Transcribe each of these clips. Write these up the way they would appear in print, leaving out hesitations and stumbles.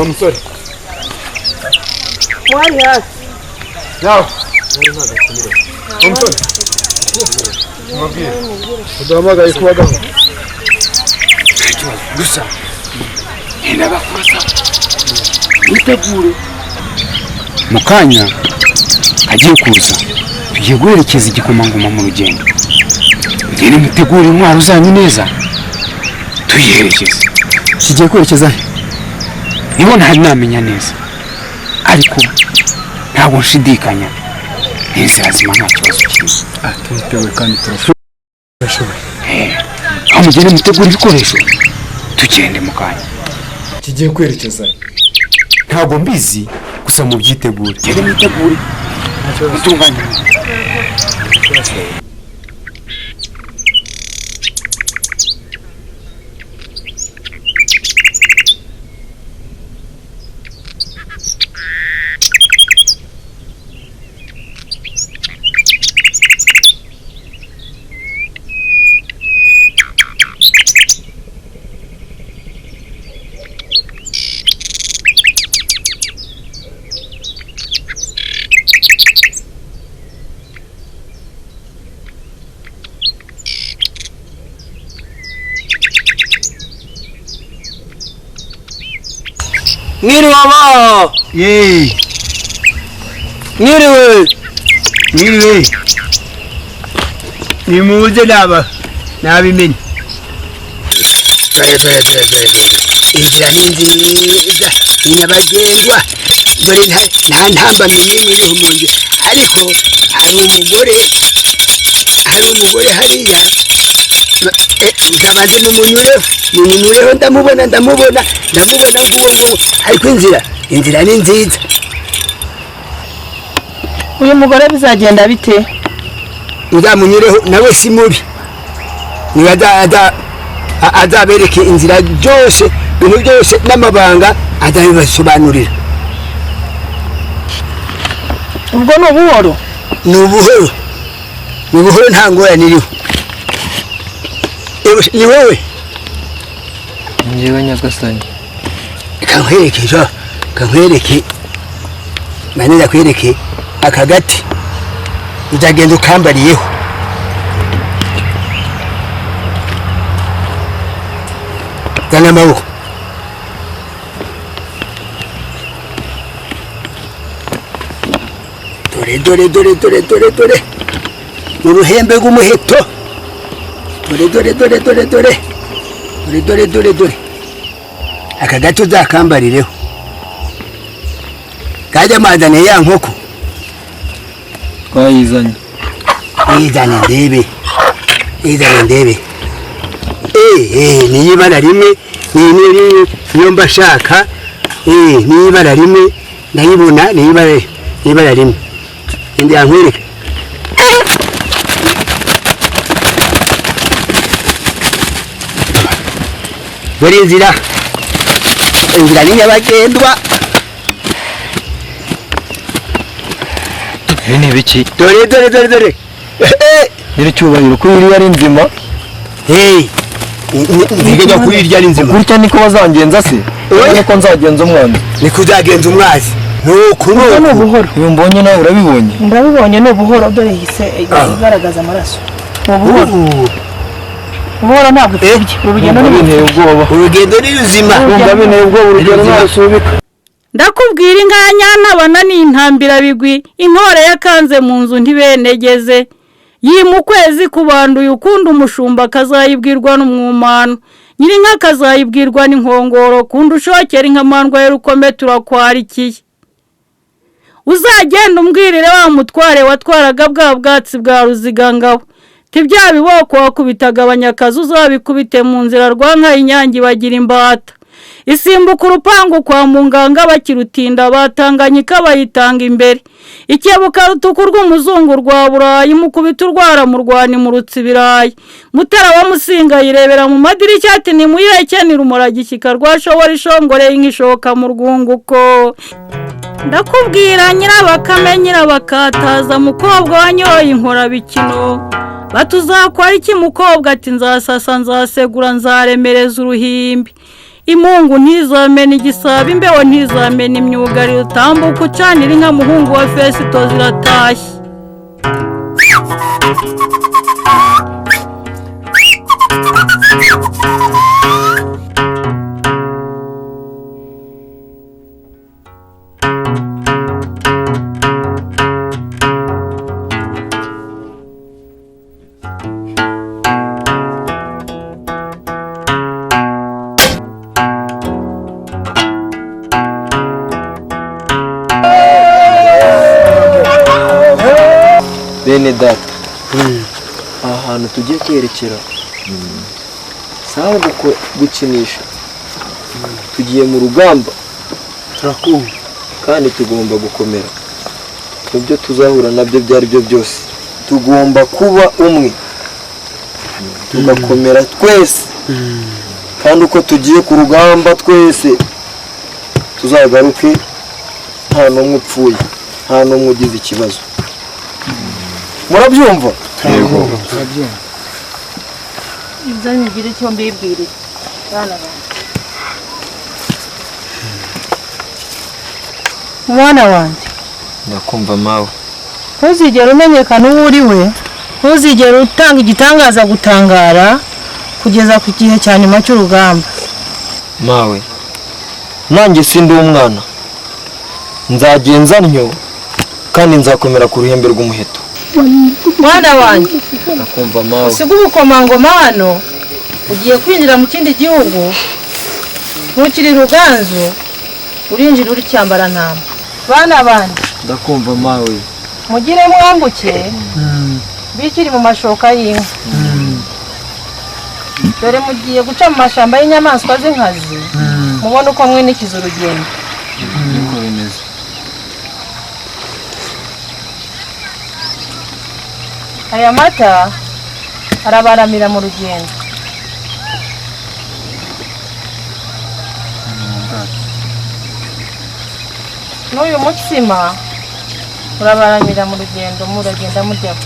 musore wari hasi yawe musore mabwire udahamagaye kubagaho gusa ndabakoza witegure mu kanya agiye kuza tugiye guherekeza igikomangoma mu rugendo ngene mutegure intwaro zanyu neza tuyiherekeze kigiye kwerekeza he nibo ntari namenya neza ariko ntabwo nshidikanya inzira zima nta kibazo kirimo turitewe kandi turashoboye aho mugende mutegure ibikoresho tugende mu kanya kigiye kwerekeza he ntabwo mbizi gusa mu byitegure ngende mutegure mutunganye Mwiriwe aba Mwiriwe nimuze nabimenye inzira ni nziza ni nyabagendwa dore nta ntambamyi n'imwe iriho mu nzira ariko hari umugore hariya mutabaze mumunyureho ndamubona nguwo ariko inzira ni nziza. uyu mugore bizagenda bite uzamunyureho nawe si mubi niba azabereke inzira byose ibintu byose n'amabanga azabibasobanurira. ubwo ni ubuhoro nta ngorane iriho. ni wowe njyewe nyagasani kankwereke maneza kwereke aka gati uzagenda ukambariyeho. zana amaboko dore uruhembe rw'umuheto dore aka gati uzakambarireho kajya amazane ya nkoko twayizanye izane ndebe niyo ibara rimwe niyo mba shaka niyo ibara rimwe ndayibona niyo ibara rimwe indi yankwereka dore inzira ni nyabagendwa. ibi ni ibiki dore nyiricyubahiro ko iriya ari nzima ntigajya kuyirya ari nzima gutya niko bazangenza se niko nzagenza umwanzi niko uzagenza umwazi nuko ni ubuhoro uyu mbonye nawe urabibonye ndabibonye ni ubuhoro dore hise igaragaza amaraso ubuhoro ntabwo twibye urugendo binteye ubwoba urugendo ni ruzima binteye ubwoba urugendo ntarusubika ndakubwira inkanya nabana n'intambira bigwi intore yakanze mu nzu ntibenegeze yima ukwezi kubanduye ukunda umushumba kazayibwirwa n'umwumano nyirinka kazayibwirwa n'inkongoro kunda ushokera inkamandwa y'urukome turakwarikiye uzagenda umbwirire wa mutware watwaraga bwa bwatsi bwa ruzigangabo tibya biboko wakubitaga abanyakazi uzabikubite mu nzira rwanka inyangi bagira imbata isimbuka urupangu kwa munganga bakirutinda batanganyika bayitanga imbere ikebuka rutuku rw'umuzungu rwa burayi mukubita urwara mu rwani mu rutsibirayi mutara wa musinga yirebera mu madirishya ati nimuyirekenira umuragishyika rwashobora ishongoreye nk'ishoka mu rwunguko ndakubwira nyirabakame nyirabakataza mukobwa wanyoye inkorabikino batuzakora iki mukobwa ati nzasasa nzasegura nzaremereza uruhimbi imungu ntizamena igisabo imbeho ntizamena imyugari utambuka ucanira inka muhungu wa Fesito ziratashye. Bene data aha hantu tugiye kwerekera sawa gukinisha tugiye mu rugamba turakumva kandi tugomba gukomera ibyo tuzahura nabyo byari byo byose tugomba kuba umwe tugakomera twese kandi uko tugiye ku rugamba twese tuzagaruke nta n'umwe upfuye nta n'umwe ugize ikibazo. Murabyumva? Yego. Ibyo ngira icyo mbibwirira bana banjye. Mwana wanjye ndakumva mawe. ntuzigere umenyekana uwo uri we, ntuzigere utanga igitangaza gutangara kugeza ku gihe cya nyuma cy'urugamba. Mawe nanjye sindi umwana, nzagenza ntyo kandi nzakomera ku ruhembe rw'umuheto. Mwana wanjye ndakumva mawe. usiga ubukomangoma hano ugiye kwinjira mu kindi gihugu, ntukiri Ruganzu urinjira uri cyambarantama. Bana banjye ndakumva mawe. mugire mwambuke bikiri mu mashoka y'inka. dore mugiye guca mu mashamba y'inyamaswa z'inkazi, mubona uko mwinikiza urugendo. Niko bimeze. Aya mata arabaramira mu rugendo. N'uyu mutsima urabaramira mu rugendo, muragenda mujyaho.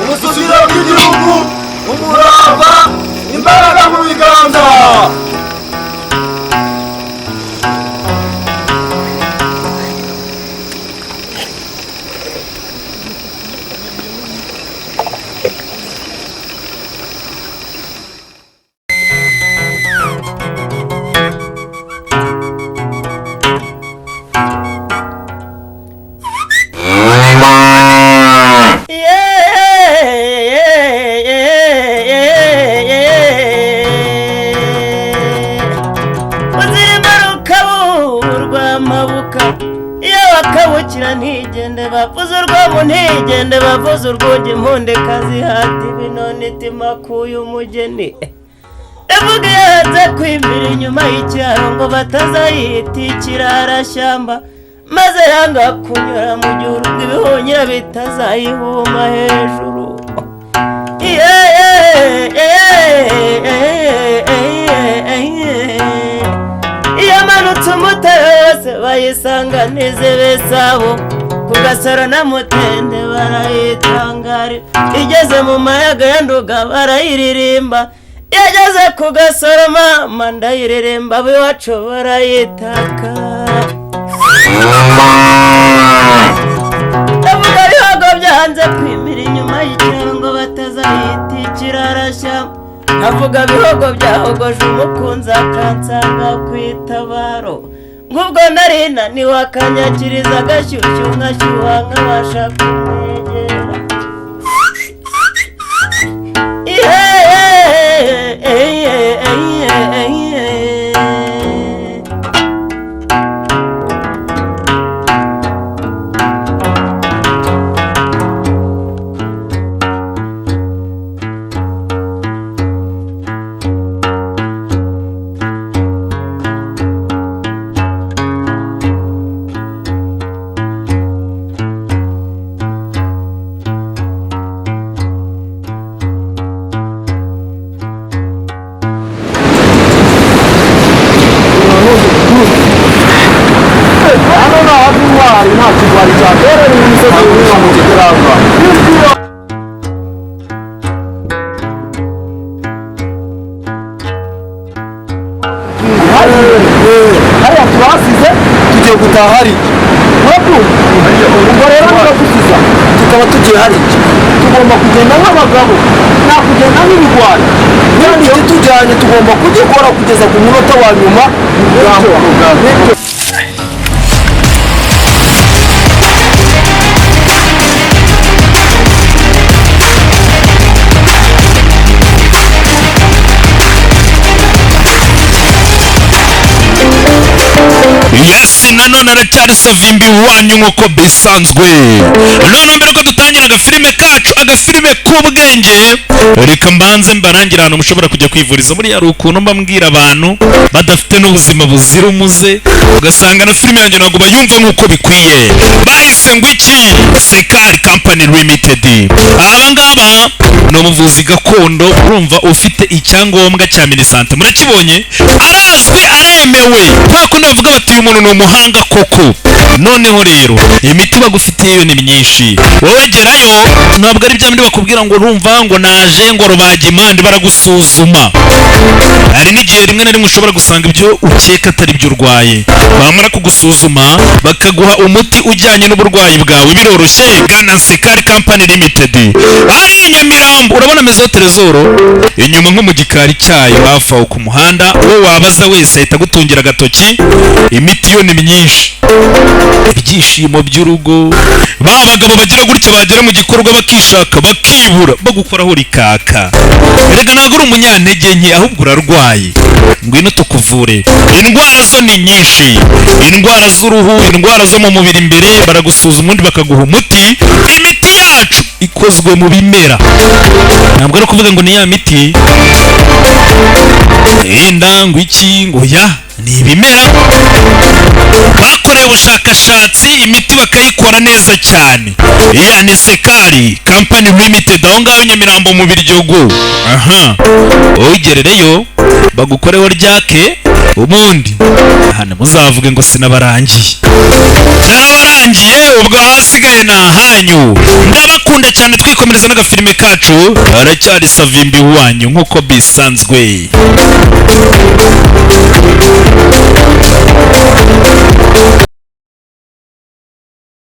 Ubusugire bw'igihugu, umurava, imbaraga mu biganza. Ntigende bavuze urwamo ntigende bavuze urwunge impundekazi hati binone itima kuyu umugeni evuga yaze kwimbira inyuma y'icyaro ngo batazayita ikirarashyamba maze yanga kunyura mu gihugu ibihunyira bitazayihuma hejuru yamanutse umutare wose bayisanganize besabo ku gasaro na mutende barayitangari igeze mu mayaga ya Nduga barayiririmba yageze ku gasaro mama ndayiririmba biwacu barayitaka ndavuga ibihogo byanze kwimira inyuma y'icyaro ngo batazayita ikirarashyamba avuga bihogo byahogoje umukunzi akansanga ku itabaro ngubwo narina niwe akanyakiriza agashyushyu nkashyuha nkabasha kumwegera hariya turahasize tugiye gutaha hariya ubwo rero niba dusiza tukaba tugiye hariya tugomba kugenda nk'abagabo nta kugenda nk'ibigwari kandi ikitujyanye tugomba kugikora kugeza ku munota wa nyuma mu rugamba. Yes, nanone aracyari Savimbi wanyu nk'uko bisanzwe. None mbere ko dutangira agafilime kacu, agafilime k'ubwenge, reka mbanze mbarangira ahantu mushobora kujya kwivuriza. Muri yari ukuntu mbabwira abantu badafite n'ubuzima buzira umuze, ugasanga na filime yanjye ntabwo bayumva nk'uko bikwiye. Bahise ngo iki? Sekari Company Limited. Aba ngaba ni umuvuzi gakondo, urumva ufite icyangombwa cya Minisante. Murakibonye? Arazwi, aremewe. Kwa kundi bavuga bati uyu muntu ni umuhanga koko. Noneho rero imiti bagufitiye ni myinshi. Wowe gerayo, ntabwo ari bya bindi bakubwira ngo urumva ngo naje ngo rubaga impande baragusuzuma. Hari n'igihe rimwe na rimwe ushobora gusanga ibyo ukeka atari byo urwaye. Bamara kugusuzuma bakaguha umuti ujyanye n'uburwayi bwawe. Biroroshye, gana Sekari Company Limited. Ari Nyamirambo, urabona Maison Trésor inyuma nko mu gikari cyayo hafi aho ku muhanda. Wowe wabaza wese ahita gutungira agatoki. Imiti yo ni myinshi. Ibyishimo by'urugo, ba bagabo bagira gutya bagera mu gikorwa bakishaka bakibura bagukoraho rikaka. Erega ntabwo uri umunyantege nke, ahubwo urarwaye. Ngwino tukuvure. Indwara zo ni nyinshi, indwara z'uruhu, indwara zo mu mubiri imbere, baragusuzuma undi bakaguha umuti. Imiti yacu ikozwe mu bimera, ntabwo ari kuvuga ngo ni ya miti ngo iki ngo ya, ni ibimera bakoreye ubushakashatsi, imiti bakayikora neza cyane. Iya ni Sekari Company Limited, aho ngaho Nyamirambo mu Biryogo. Aha, ugerereyo bagukoreho ryake, ubundi hano muzavuge ngo sinabarangiye. Narabarangiye, ubwo hasigaye na hanyu. Ndabakunda cyane, twikomereza n'agafilime kacu. Aracyari Savimbi wanyu nk'uko bisanzwe.